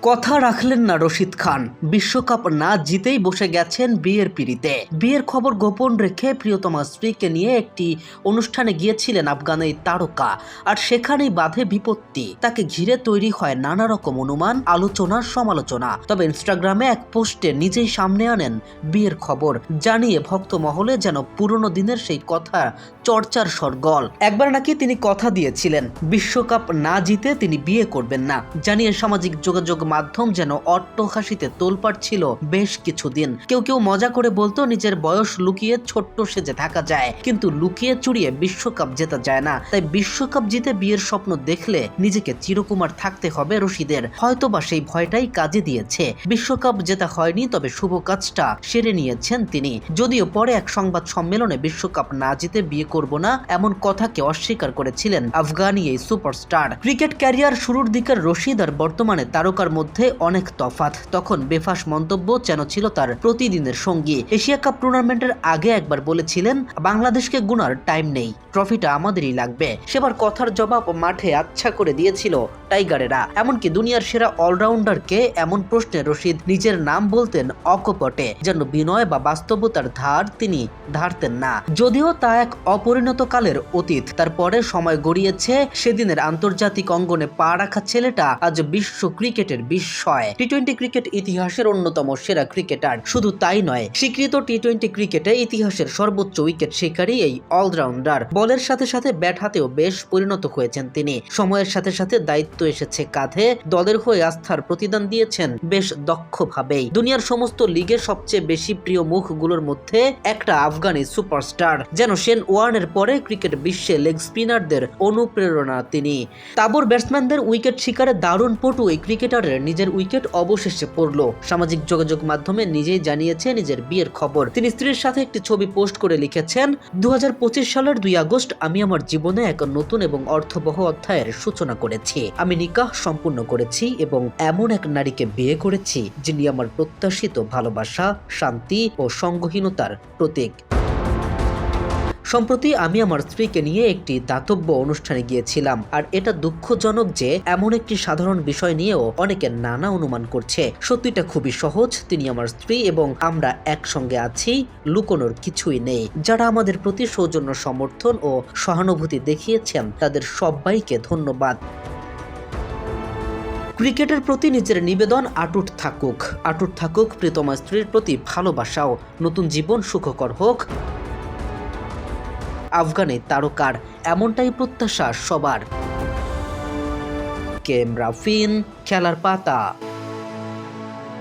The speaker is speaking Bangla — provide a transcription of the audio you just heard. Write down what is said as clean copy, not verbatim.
কথা রাখলেন না রশিদ খান। বিশ্বকাপ না জিতেই বসে গেছেন বিয়ের পিঁড়িতে। বিয়ের খবর গোপন রেখে প্রিয়তমা স্ত্রীকে নিয়ে একটি অনুষ্ঠানে গিয়েছিলেন আফগান এই তারকা, আর সেখানেই বাধে বিপত্তি। তাকে ঘিরে তৈরি হয় নানা রকম অনুমান, আলোচনা, সমালোচনা। তবে ইনস্টাগ্রামে এক পোস্টে নিজেই সামনে আনেন বিয়ের খবর, জানিয়ে ভক্ত মহলে যেন পুরনো দিনের সেই কথা চর্চার সরগল। একবার নাকি তিনি কথা দিয়েছিলেন বিশ্বকাপ না জিতে তিনি বিয়ে করবেন না, জানিয়ে সামাজিক যোগাযোগ মাধ্যম যেন অট্টহাসিতে তোলপাড় ছিল বেশ কিছুদিন। কেউ কেউ মজা করে বলতো নিজের বয়স লুকিয়ে ছোট্ট সেজে থাকা যায়, কিন্তু লুকিয়ে চুরিয়ে বিশ্বকাপ জেতা যায় না। তাই বিশ্বকাপ জিতে বিয়ের স্বপ্ন দেখলে নিজেকে চিরকুমার থাকতে হবে রশিদের। হয়তোবা সেই ভয়টাই কাজে দিয়েছে। বিশ্বকাপ জেতা হয়নি, তবে শুভ কাজটা সেরে নিয়েছেন তিনি। যদিও পরে এক সংবাদ সম্মেলনে বিশ্বকাপ না জিতে বিয়ে করব না এমন কথাকে অস্বীকার করেছিলেন আফগানি এই সুপারস্টার। ক্রিকেট ক্যারিয়ার শুরুর দিকের রশিদ আর বর্তমানে তারকার মধ্যে অনেক তফাৎ। তখন বেফাস মন্তব্য যেন ছিল তার প্রতিদিনের সঙ্গী। এশিয়া কাপ টুর্নামেন্টের আগে একবার বলেছিলেন, বাংলাদেশকে গুনার টাইম নেই, ট্রফিটা আমাদেরই লাগবে। সেবার কথার জবাব মাঠে আচ্ছা করে দিয়েছিল টাইগারেরা। এমনকি দুনিয়ার সেরা অলরাউন্ডারকে এমন প্রশ্নে রশিদ নিজের নাম বলতেন অকপটে, যেন বিনয় বা বাস্তবতার ধার তিনি ধারতেন না। যদিও তা এক অপরিণত কালের অতীত। তারপরে সময় গড়িয়েছে, সেদিনের আন্তর্জাতিক অঙ্গনে পা রাখা ছেলেটা আজ বিশ্ব ক্রিকেটের বিস্ময়। টি-20 ক্রিকেট ইতিহাসের অন্যতম সেরা ক্রিকেটার। শুধু তাই নয়, স্বীকৃত টি-20 ক্রিকেটে ইতিহাসের সর্বোচ্চ উইকেট শিকারী এই অলরাউন্ডার। বলের সাথে সাথে ব্যাট হাতেও বেশ পরিণত হয়েছেন তিনি। সময়ের সাথে সাথে দায়িত্ব এসেছে কাঁধে, দলের হয়ে আস্থার প্রতিদান দিয়েছেন বেশ দক্ষভাবেই। দুনিয়ার সমস্ত লিগে সবচেয়ে বেশি প্রিয় মুখগুলোর মধ্যে একটা আফগানি সুপারস্টার। যেন শেন ওয়ার্নের পরে ক্রিকেট বিশ্বে লেগ স্পিনারদের অনুপ্রেরণা তিনি। তাবর ব্যাটসম্যানদের উইকেট শিকারে দারুণ পটু এই ক্রিকেটারের নিজের উইকেট অবশেষে পড়ল। সামাজিক যোগাযোগ মাধ্যমে নিজেই জানিয়েছে নিজের বিয়ের খবর। তিনি স্ত্রীর সাথে একটি ছবি পোস্ট করে লিখেছেন, 2025 সালের 2 আগস্ট আমি আমার জীবনে এক নতুন এবং অর্থবহ অধ্যায়ের সূচনা করেছি। আমি নিকাহ সম্পূর্ণ করেছি এবং এমন এক নারীকে বিয়ে করেছি যিনি আমার প্রত্যাশিত ভালোবাসা, শান্তি ও সঙ্গহীনতার প্রতীক। সম্প্রতি আমি আমার স্ত্রীকে নিয়ে একটি দাতব্য অনুষ্ঠানে গিয়েছিলাম, আর এটা দুঃখজনক যে এমন একটি সাধারণ বিষয় নিয়েও অনেকে নানা অনুমান করছে। সত্যিটা খুবই সহজ, তিনি আমার স্ত্রী এবং আমরা একসঙ্গে আছি, লুকোনোর কিছুই নেই। যারা আমাদের প্রতি সৌজন্য, সমর্থন ও সহানুভূতি দেখিয়েছেন তাদের সবাইকে ধন্যবাদ। ক্রিকেটের প্রতি নিজের নিবেদন আটুট থাকুক প্রিয়তমা স্ত্রীর প্রতি ভালোবাসাও। নতুন জীবন সুখকর হোক আফগানি তারকার, এমনটাই প্রত্যাশা সবার। কেম রাফিন, খেলার পাতা।